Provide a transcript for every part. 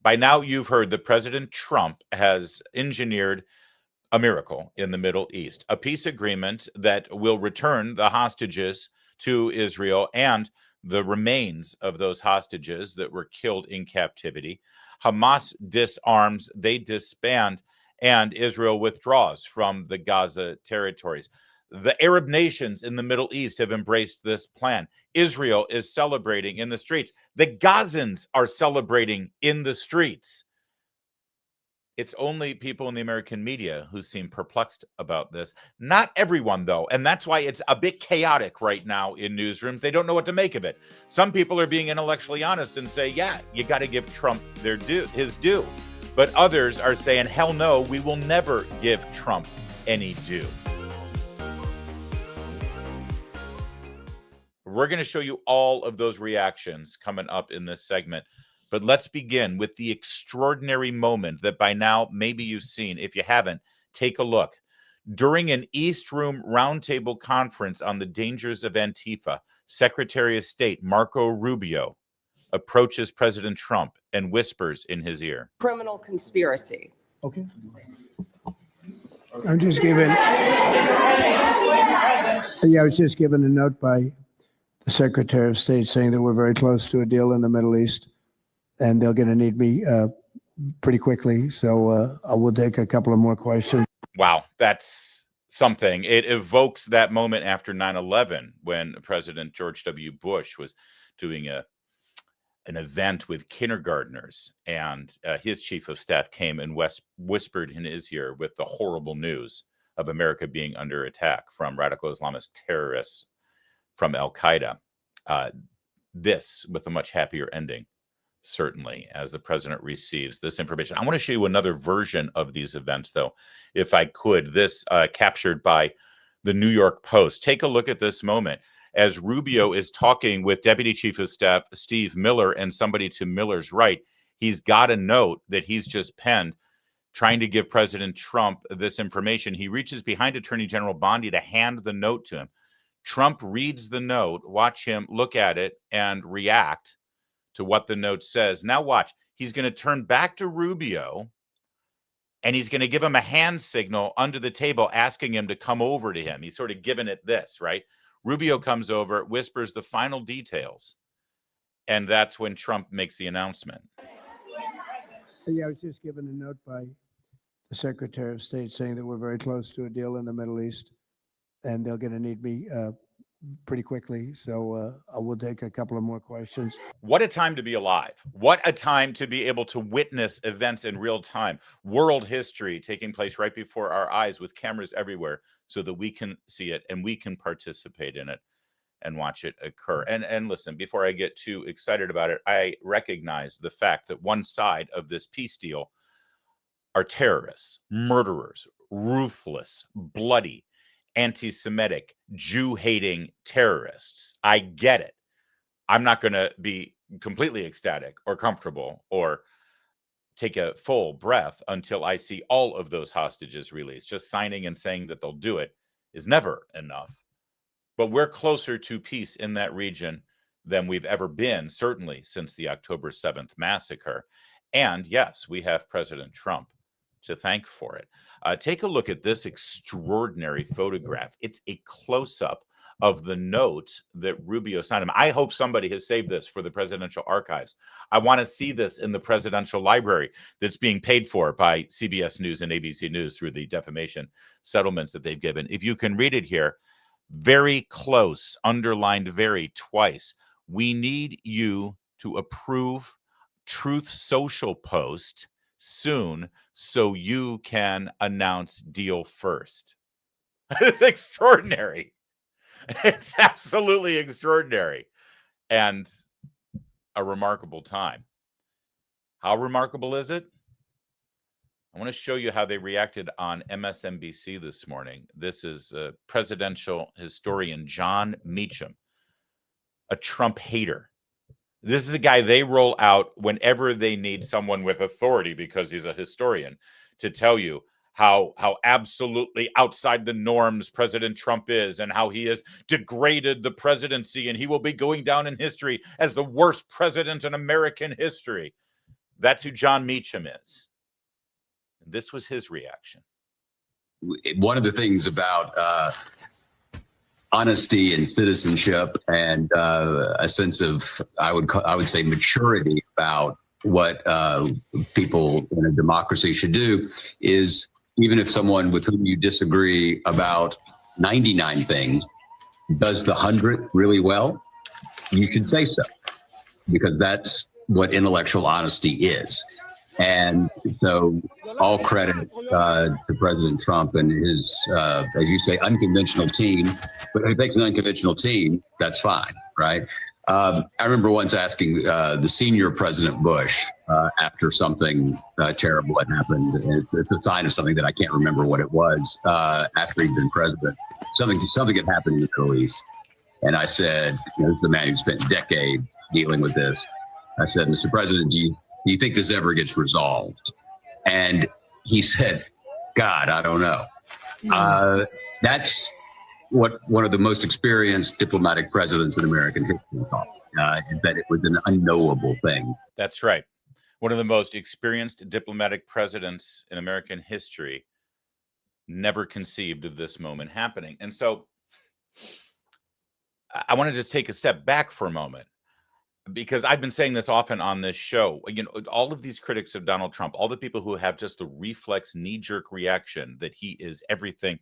By now, you've heard that President Trump has engineered a miracle in the Middle East, a peace agreement that will return the hostages to Israel and the remains of those hostages that were killed in captivity. Hamas disarms, they disband, and Israel withdraws from the Gaza territories. The Arab nations in the Middle East have embraced this plan. Israel is celebrating in the streets. The Gazans are celebrating in the streets. It's only people in the American media who seem perplexed about this. Not everyone, though. And that's why it's a bit chaotic right now in newsrooms. They don't know what to make of it. Some people are being intellectually honest and say, yeah, you got to give Trump his due. But others are saying, hell no, we will never give Trump any due. We're going to show you all of those reactions coming up in this segment. But let's begin with the extraordinary moment that by now maybe you've seen. If you haven't, take a look. During an East Room roundtable conference on the dangers of Antifa, Secretary of State Marco Rubio approaches President Trump and whispers in his ear. Criminal conspiracy. Okay. I'm just giving. I was just given a note by the Secretary of State saying that we're very close to a deal in the Middle East. And they're going to need me pretty quickly. So I will take a couple of more questions. Wow, that's something. It evokes that moment after 9/11 when President George W. Bush was doing an event with kindergartners. And his chief of staff came and whispered in his ear with the horrible news of America being under attack from radical Islamist terrorists from Al-Qaeda. This with a much happier ending. Certainly, as the president receives this information. I want to show you another version of these events, though, if I could. This captured by the New York Post. Take a look at this moment as Rubio is talking with Deputy Chief of Staff Steve Miller and somebody to Miller's right. He's got a note that he's just penned trying to give President Trump this information. He reaches behind Attorney General Bondi to hand the note to him. Trump reads the note, watch him look at it and react to what the note says. Now watch, he's going to turn back to Rubio and he's going to give him a hand signal under the table asking him to come over to him. He's sort of giving it this, right? Rubio comes over, whispers the final details, and that's when Trump makes the announcement. I was just given a note by the Secretary of State saying that we're very close to a deal in the Middle East, and they're going to need me pretty quickly. So I will take a couple of more questions. What a time to be alive. What a time to be able to witness events in real time. World history taking place right before our eyes with cameras everywhere so that we can see it and we can participate in it and watch it occur. And listen, before I get too excited about it, I recognize the fact that one side of this peace deal are terrorists, murderers, ruthless, bloody, anti-Semitic, Jew-hating terrorists. I get it. I'm not going to be completely ecstatic or comfortable or take a full breath until I see all of those hostages released. Just signing and saying that they'll do it is never enough. But we're closer to peace in that region than we've ever been, certainly since the October 7th massacre. And yes, we have President Trump to thank for it. Take a look at this extraordinary photograph. It's a close-up of the note that Rubio signed him. I hope somebody has saved this for the presidential archives. I want to see this in the presidential library that's being paid for by CBS News and ABC News through the defamation settlements that they've given. If you can read it here, very close, underlined very twice. We need you to approve Truth Social post soon so you can announce deal first. It's extraordinary. It's absolutely extraordinary and a remarkable time. How remarkable is it? I want to show you how they reacted on MSNBC this morning. This is presidential historian John Meacham, a Trump hater. This is the guy they roll out whenever they need someone with authority because he's a historian to tell you how absolutely outside the norms President Trump is and how he has degraded the presidency and he will be going down in history as the worst president in American history. That's who John Meacham is. And this was his reaction. One of the things about honesty and citizenship and a sense of, I would say, maturity about what people in a democracy should do is, even if someone with whom you disagree about 99 things does the 100 really well, you should say so, because that's what intellectual honesty is. And so all credit to President Trump and his, as you say, unconventional team. But if he takes an unconventional team, that's fine, right? I remember once asking the senior President Bush after something terrible had happened. It's a sign of something that I can't remember what it was after he'd been president. Something had happened in the Middle East. And I said, this is a man who spent decades dealing with this. I said, Mr. President, do you think this ever gets resolved? And he said, God, I don't know. That's what one of the most experienced diplomatic presidents in American history thought, is that it was an unknowable thing. That's right. One of the most experienced diplomatic presidents in American history never conceived of this moment happening. And so I want to just take a step back for a moment, because I've been saying this often on this show. All of these critics of Donald Trump, all the people who have just the reflex knee-jerk reaction that he is everything,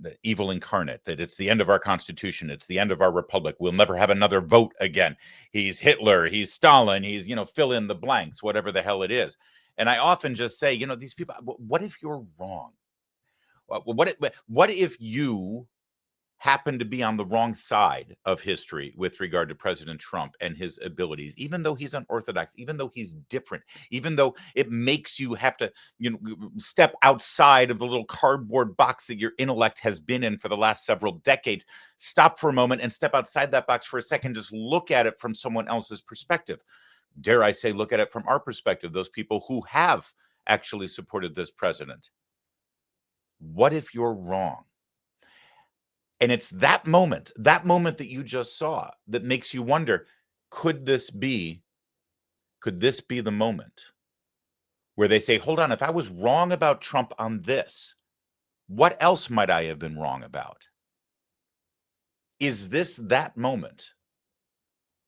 the evil incarnate, that it's the end of our Constitution, it's the end of our republic, we'll never have another vote again, he's Hitler, he's Stalin, he's, fill in the blanks, whatever the hell it is. And I often just say, these people, what if you're wrong? What if you happen to be on the wrong side of history with regard to President Trump and his abilities, even though he's unorthodox, even though he's different, even though it makes you have to, step outside of the little cardboard box that your intellect has been in for the last several decades. Stop for a moment and step outside that box for a second. Just look at it from someone else's perspective. Dare I say, look at it from our perspective, those people who have actually supported this president. What if you're wrong? And it's that moment that you just saw that makes you wonder, could this be the moment where they say, hold on, if I was wrong about Trump on this, what else might I have been wrong about? Is this that moment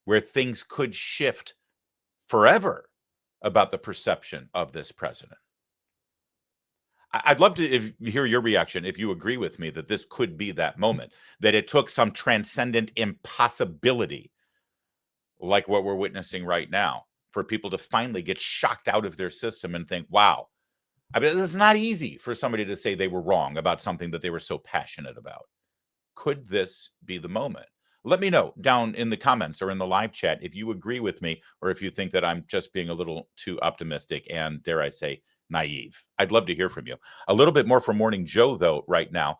where things could shift forever about the perception of this president? I'd love to hear your reaction, if you agree with me that this could be that moment, that it took some transcendent impossibility like what we're witnessing right now for people to finally get shocked out of their system and think, wow, I mean, it's not easy for somebody to say they were wrong about something that they were so passionate about. Could this be the moment? Let me know down in the comments or in the live chat if you agree with me, or if you think that I'm just being a little too optimistic and, dare I say, naive. I'd love to hear from you. A little bit more from Morning Joe, though, right now.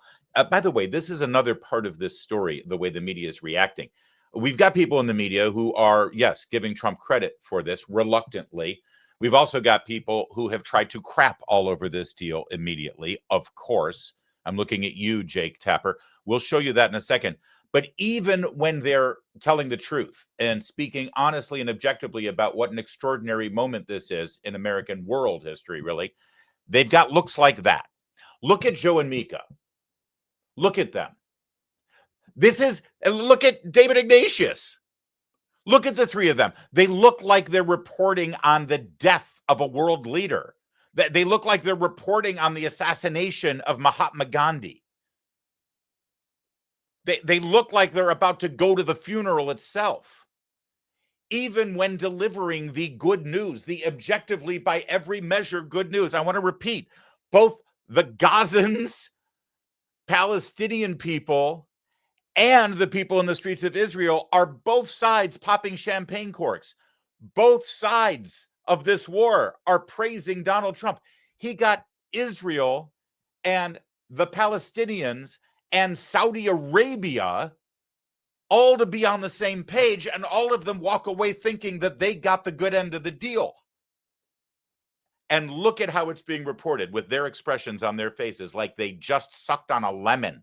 By the way, this is another part of this story, the way the media is reacting. We've got people in the media who are, yes, giving Trump credit for this reluctantly. We've also got people who have tried to crap all over this deal immediately, of course. I'm looking at you, Jake Tapper. We'll show you that in a second. But even when they're telling the truth and speaking honestly and objectively about what an extraordinary moment this is in American world history, really, they've got looks like that. Look at Joe and Mika. Look at them. Look at David Ignatius. Look at the three of them. They look like they're reporting on the death of a world leader. They look like they're reporting on the assassination of Mahatma Gandhi. They look like they're about to go to the funeral itself. Even when delivering the good news, the objectively, by every measure, good news. I want to repeat, both the Gazans, Palestinian people, and the people in the streets of Israel are both sides popping champagne corks. Both sides of this war are praising Donald Trump. He got Israel and the Palestinians and Saudi Arabia all to be on the same page, and all of them walk away thinking that they got the good end of the deal. And look at how it's being reported with their expressions on their faces, like they just sucked on a lemon.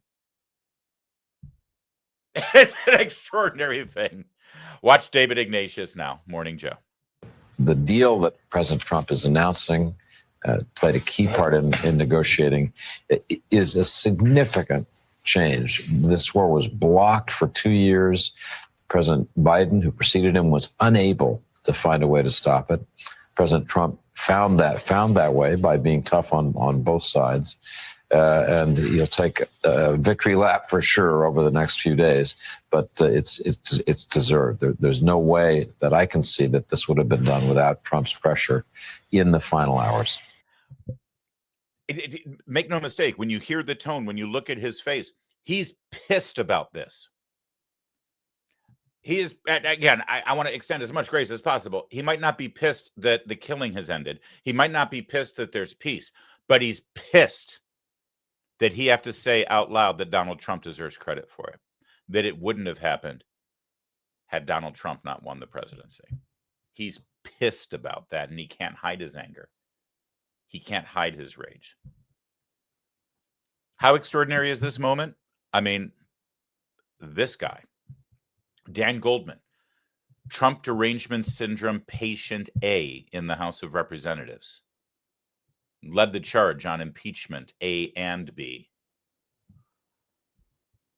It's an extraordinary thing. Watch David Ignatius now, Morning Joe. the deal that President Trump is announcing played a key part in negotiating. It is a significant change. This war was blocked for 2 years. President Biden, who preceded him, was unable to find a way to stop it. President Trump found that way by being tough on both sides. And he'll take a victory lap for sure over the next few days, but it's deserved. There's no way that I can see that this would have been done without Trump's pressure in the final hours. Make no mistake, when you hear the tone, when you look at his face, he's pissed about this. He is, again, I want to extend as much grace as possible. He might not be pissed that the killing has ended. He might not be pissed that there's peace, but he's pissed that he have to say out loud that Donald Trump deserves credit for it, that it wouldn't have happened had Donald Trump not won the presidency. He's pissed about that, and he can't hide his anger. He can't hide his rage. How extraordinary is this moment? I mean, this guy, Dan Goldman, Trump derangement syndrome patient A in the House of Representatives, led the charge on impeachment A and B.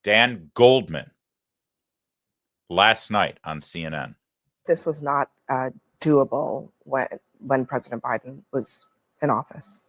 Dan Goldman, last night on CNN. This was not doable when President Biden was in office.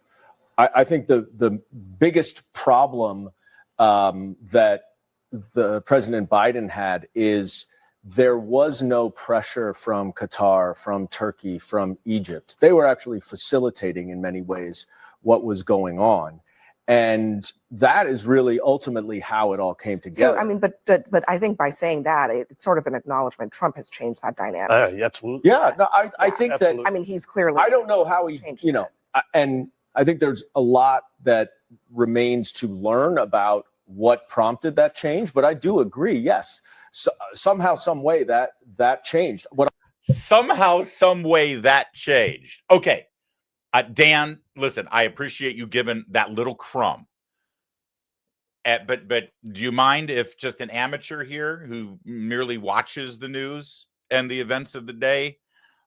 I think the biggest problem that the President Biden had is there was no pressure from Qatar, from Turkey, from Egypt. They were actually facilitating in many ways what was going on. And that is really ultimately how it all came together. So, I mean, but I think by saying that, it's sort of an acknowledgement. Trump has changed that dynamic. Absolutely. Yeah, no, I think absolutely. that, I mean, he's clearly. I don't know how he, changed you know, and I think there's a lot that remains to learn about what prompted that change. But I do agree, yes, so, somehow, some way that changed. Somehow, some way that changed. Okay. Dan, listen, I appreciate you giving that little crumb. But do you mind if just an amateur here who merely watches the news and the events of the day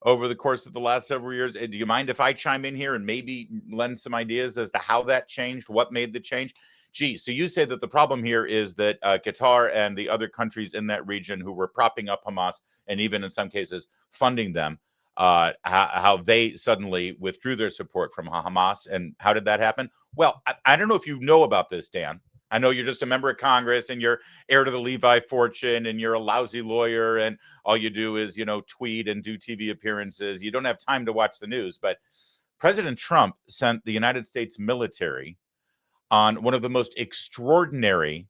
over the course of the last several years, do you mind if I chime in here and maybe lend some ideas as to how that changed, what made the change? Gee, so you say that the problem here is that Qatar and the other countries in that region who were propping up Hamas and even in some cases funding them, how they suddenly withdrew their support from Hamas. And how did that happen? Well, I don't know if you know about this, Dan. I know you're just a member of Congress and you're heir to the Levi fortune and you're a lousy lawyer and all you do is, tweet and do TV appearances. You don't have time to watch the news. But President Trump sent the United States military on one of the most extraordinary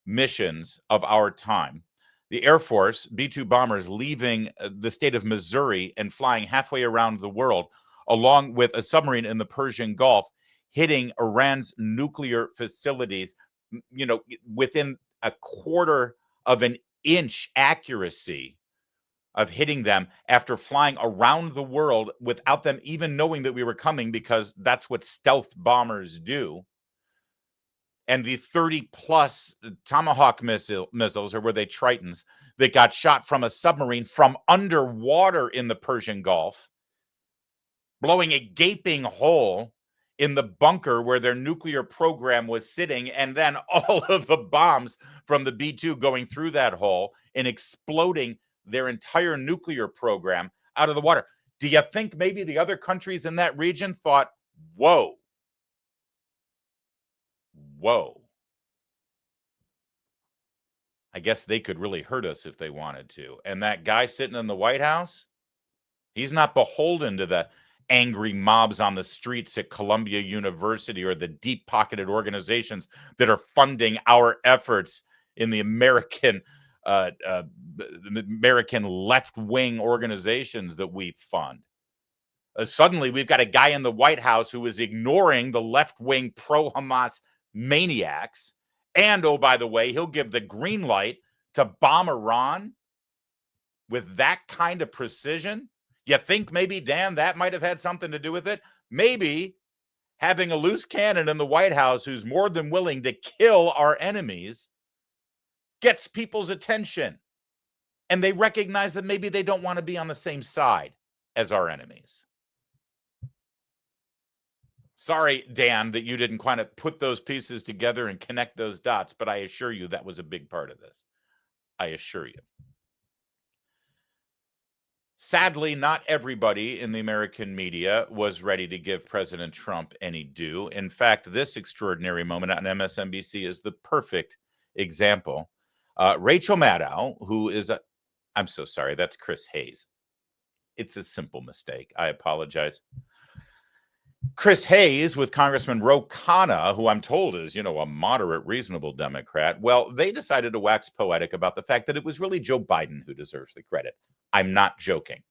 missions of our time. The Air Force, B-2 bombers leaving the state of Missouri and flying halfway around the world, along with a submarine in the Persian Gulf, hitting Iran's nuclear facilities, within a quarter of an inch accuracy of hitting them after flying around the world without them even knowing that we were coming, because that's what stealth bombers do. And the 30-plus Tomahawk missiles, or were they Tritons, that got shot from a submarine from underwater in the Persian Gulf, blowing a gaping hole in the bunker where their nuclear program was sitting, and then all of the bombs from the B-2 going through that hole and exploding their entire nuclear program out of the water. Do you think maybe the other countries in that region thought, whoa, I guess they could really hurt us if they wanted to? And that guy sitting in the White House, he's not beholden to the angry mobs on the streets at Columbia University or the deep-pocketed organizations that are funding our efforts in the American left-wing organizations that we fund. Suddenly, we've got a guy in the White House who is ignoring the left-wing pro-Hamas maniacs. And, oh, by the way, he'll give the green light to bomb Iran with that kind of precision. You think maybe, Dan, that might have had something to do with it? Maybe having a loose cannon in the White House who's more than willing to kill our enemies gets people's attention. And they recognize that maybe they don't want to be on the same side. as our enemies. Sorry, Dan, that you didn't kind of put those pieces together and connect those dots, but I assure you that was a big part of this. I assure you. Sadly, not everybody in the American media was ready to give President Trump any due. In fact, this extraordinary moment on MSNBC is the perfect example. Rachel Maddow, who is I'm so sorry, that's Chris Hayes. It's a simple mistake. I apologize. Chris Hayes with Congressman Ro Khanna, who I'm told is, a moderate, reasonable Democrat. Well, they decided to wax poetic about the fact that it was really Joe Biden who deserves the credit. I'm not joking.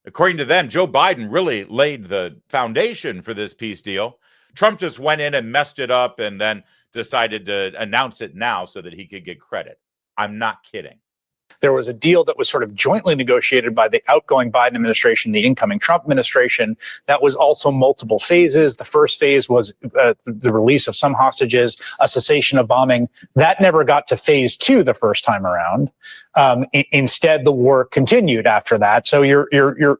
According to them, Joe Biden really laid the foundation for this peace deal. Trump just went in and messed it up and then decided to announce it now so that he could get credit. I'm not kidding. There was a deal that was sort of jointly negotiated by the outgoing Biden administration, the incoming Trump administration, that was also multiple phases. The first phase was the release of some hostages, a cessation of bombing. That never got to phase 2 the first time around. Instead, the war continued after that. So your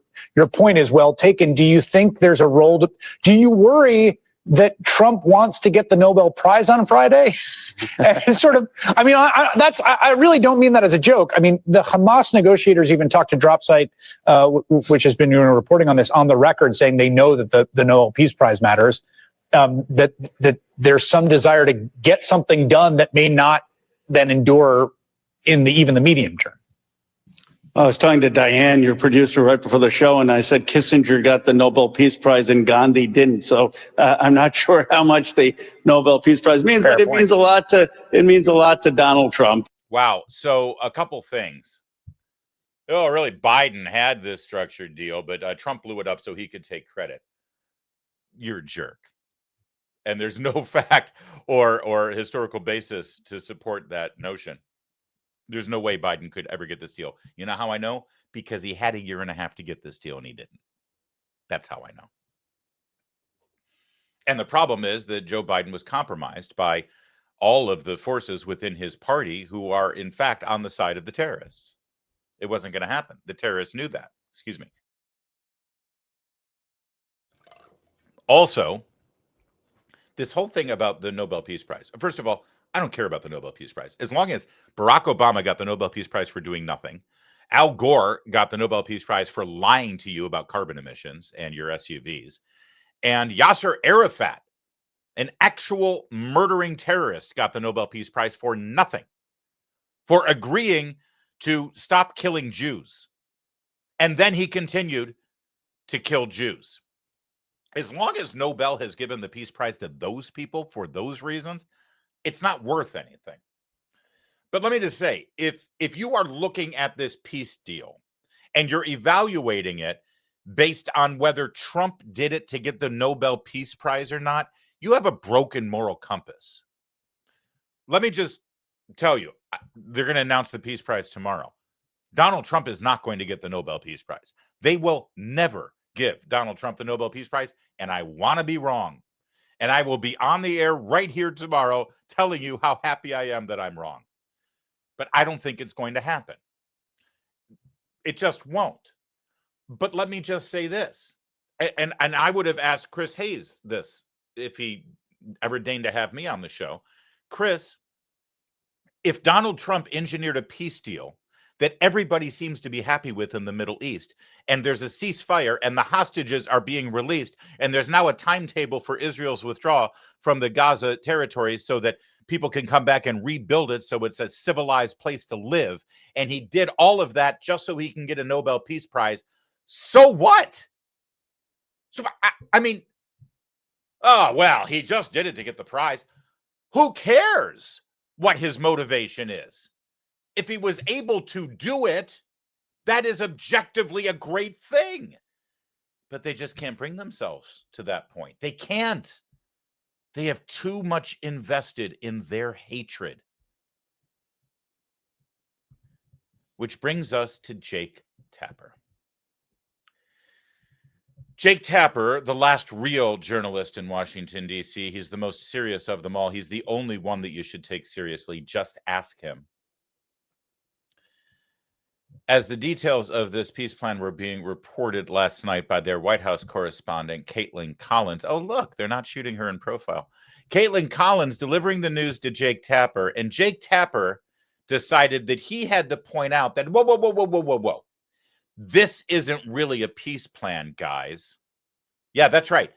point is well taken. Do you think there's a role to? Do you worry that Trump wants to get the Nobel Prize on Friday? Sort of. I mean, I really don't mean that as a joke. I mean, the Hamas negotiators even talked to DropSite, which has been reporting on this on the record, saying they know that the Nobel Peace Prize matters. That there's some desire to get something done that may not then endure in even the medium term. I was talking to Diane, your producer, right before the show, and I said Kissinger got the Nobel Peace Prize and Gandhi didn't. So I'm not sure how much the Nobel Peace Prize means, but it means a lot to Donald Trump. Wow. So a couple things. Oh, really? Biden had this structured deal, but Trump blew it up so he could take credit. You're a jerk. And there's no fact or historical basis to support that notion. There's no way Biden could ever get this deal. You know how I know? Because he had 1.5 years to get this deal and he didn't. That's how I know. And the problem is that Joe Biden was compromised by all of the forces within his party who are, in fact, on the side of the terrorists. It wasn't going to happen. The terrorists knew that. Excuse me. Also, this whole thing about the Nobel Peace Prize. First of all, I don't care about the Nobel Peace Prize. As long as Barack Obama got the Nobel Peace Prize for doing nothing, Al Gore got the Nobel Peace Prize for lying to you about carbon emissions and your SUVs, and Yasser Arafat, an actual murdering terrorist, got the Nobel Peace Prize for nothing, for agreeing to stop killing Jews. And then he continued to kill Jews. As long as Nobel has given the Peace Prize to those people for those reasons, it's not worth anything. But let me just say, if you are looking at this peace deal and you're evaluating it based on whether Trump did it to get the Nobel Peace Prize or not, you have a broken moral compass. Let me just tell you, they're going to announce the Peace Prize tomorrow. Donald Trump is not going to get the Nobel Peace Prize. They will never give Donald Trump the Nobel Peace Prize, and I want to be wrong. And I will be on the air right here tomorrow telling you how happy I am that I'm wrong. But I don't think it's going to happen. It just won't. But let me just say this. And I would have asked Chris Hayes this if he ever deigned to have me on the show. Chris, if Donald Trump engineered a peace deal that everybody seems to be happy with in the Middle East, and there's a ceasefire and the hostages are being released, and there's now a timetable for Israel's withdrawal from the Gaza territory so that people can come back and rebuild it so it's a civilized place to live, and he did all of that just so he can get a Nobel Peace Prize, so what? So, I mean, oh, well, he just did it to get the prize. Who cares what his motivation is? If he was able to do it, that is objectively a great thing. But they just can't bring themselves to that point. They can't. They have too much invested in their hatred. Which brings us to Jake Tapper. Jake Tapper, the last real journalist in Washington, D.C., he's the most serious of them all. He's the only one that you should take seriously. Just ask him. As the details of this peace plan were being reported last night by their White House correspondent, Caitlin Collins. Oh, look, they're not shooting her in profile. Caitlin Collins delivering the news to Jake Tapper, and Jake Tapper decided that he had to point out that, whoa. This isn't really a peace plan, guys. Yeah, that's right.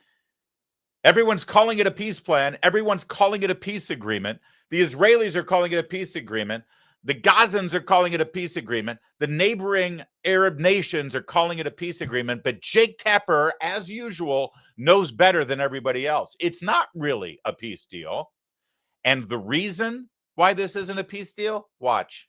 Everyone's calling it a peace plan. Everyone's calling it a peace agreement. The Israelis are calling it a peace agreement. The Gazans are calling it a peace agreement. The neighboring Arab nations are calling it a peace agreement. But Jake Tapper, as usual, knows better than everybody else. It's not really a peace deal. And the reason why this isn't a peace deal? Watch.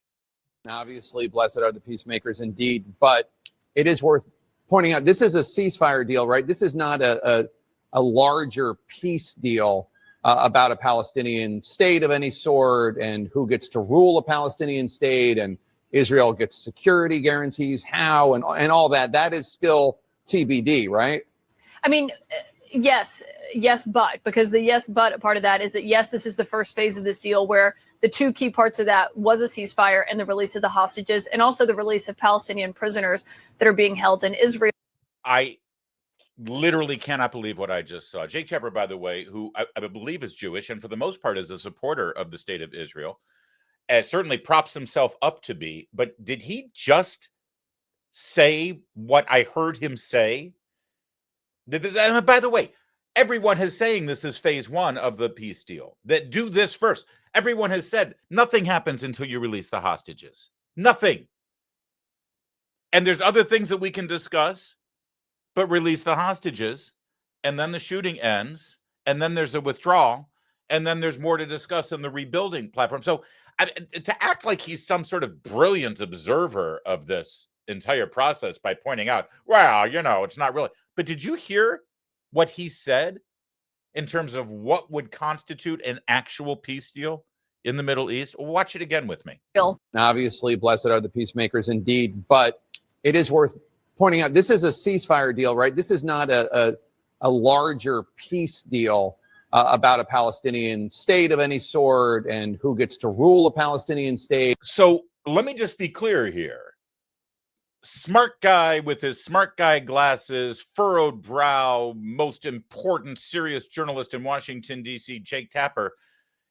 Obviously, blessed are the peacemakers indeed. But it is worth pointing out, this is a ceasefire deal, right? This is not a larger peace deal about a Palestinian state of any sort and who gets to rule a Palestinian state and Israel gets security guarantees, how, and all that. That is still TBD, right? I mean, yes, but because the yes, but part of that is that, yes, this is the first phase of this deal where the two key parts of that was a ceasefire and the release of the hostages and also the release of Palestinian prisoners that are being held in Israel. I literally cannot believe what I just saw. Jake Tapper, by the way, who I believe is Jewish and for the most part is a supporter of the state of Israel, certainly props himself up to be. But did he just say what I heard him say? And by the way, everyone is saying this is phase one of the peace deal. That do this first. Everyone has said nothing happens until you release the hostages. Nothing. And there's other things that we can discuss, but release the hostages, and then the shooting ends, and then there's a withdrawal, and then there's more to discuss in the rebuilding platform. So to act like he's some sort of brilliant observer of this entire process by pointing out, well, it's not really. But did you hear what he said in terms of what would constitute an actual peace deal in the Middle East? Watch it again with me. Obviously, blessed are the peacemakers indeed. But it is worth pointing out, this is a ceasefire deal, right? This is not a larger peace deal about a Palestinian state of any sort and who gets to rule a Palestinian state. So let me just be clear here. Smart guy with his smart guy glasses, furrowed brow, most important, serious journalist in Washington, D.C., Jake Tapper,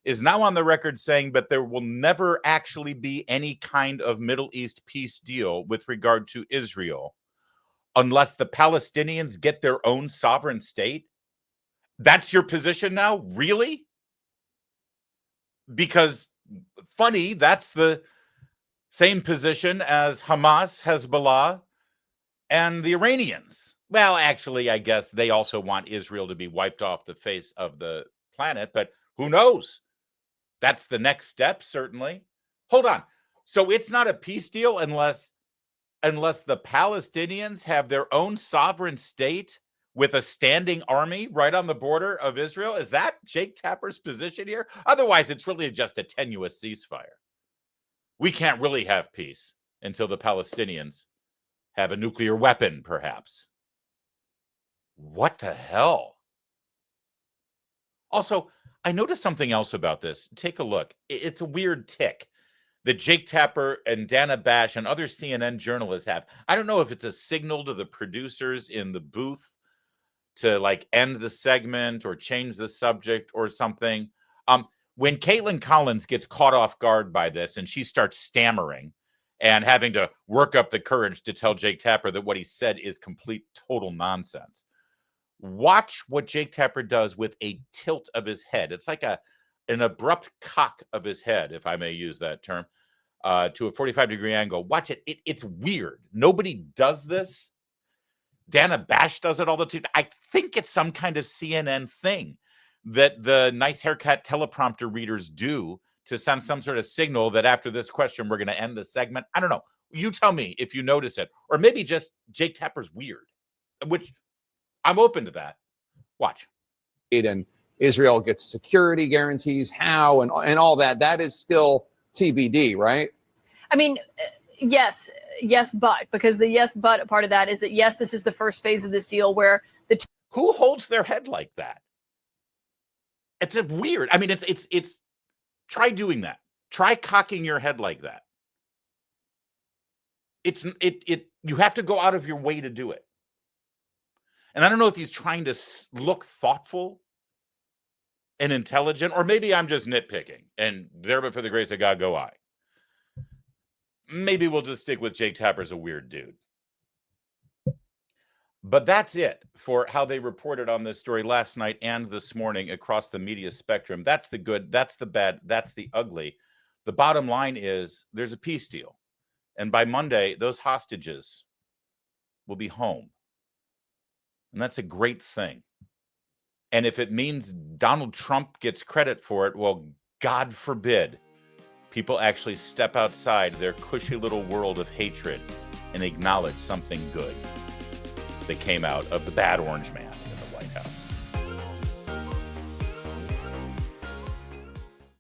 is now on the record saying that there will never actually be any kind of Middle East peace deal with regard to Israel unless the Palestinians get their own sovereign state. That's your position now? Really? Because, funny, that's the same position as Hamas, Hezbollah, and the Iranians. Well, actually, I guess they also want Israel to be wiped off the face of the planet, but who knows? That's the next step, certainly. Hold on. So it's not a peace deal unless the Palestinians have their own sovereign state with a standing army right on the border of Israel? Is that Jake Tapper's position here? Otherwise, it's really just a tenuous ceasefire. We can't really have peace until the Palestinians have a nuclear weapon, perhaps. What the hell? Also, I noticed something else about this. Take a look. It's a weird tick that Jake Tapper and Dana Bash and other CNN journalists have. I don't know if it's a signal to the producers in the booth to end the segment or change the subject or something. When Caitlin Collins gets caught off guard by this and she starts stammering and having to work up the courage to tell Jake Tapper that what he said is complete, total nonsense. Watch what Jake Tapper does with a tilt of his head. It's like an abrupt cock of his head, if I may use that term, to a 45-degree angle. Watch it. It's weird. Nobody does this. Dana Bash does it all the time. I think it's some kind of CNN thing that the nice haircut teleprompter readers do to send some sort of signal that after this question, we're going to end the segment. I don't know. You tell me if you notice it. Or maybe just Jake Tapper's weird, which I'm open to that. Watch. And Israel gets security guarantees, how, and all that. That is still TBD, right? I mean, yes, but because the yes, but part of that is that, yes, this is the first phase of this deal where the who holds their head like that? It's a weird. I mean, it's try doing that. Try cocking your head like that. You have to go out of your way to do it. And I don't know if he's trying to look thoughtful and intelligent, or maybe I'm just nitpicking, and there but for the grace of God go I. Maybe we'll just stick with Jake Tapper's a weird dude. But that's it for how they reported on this story last night and this morning across the media spectrum. That's the good, that's the bad, that's the ugly. The bottom line is there's a peace deal. And by Monday, those hostages will be home. And that's a great thing. And if it means Donald Trump gets credit for it, well, God forbid people actually step outside their cushy little world of hatred and acknowledge something good that came out of the bad orange man.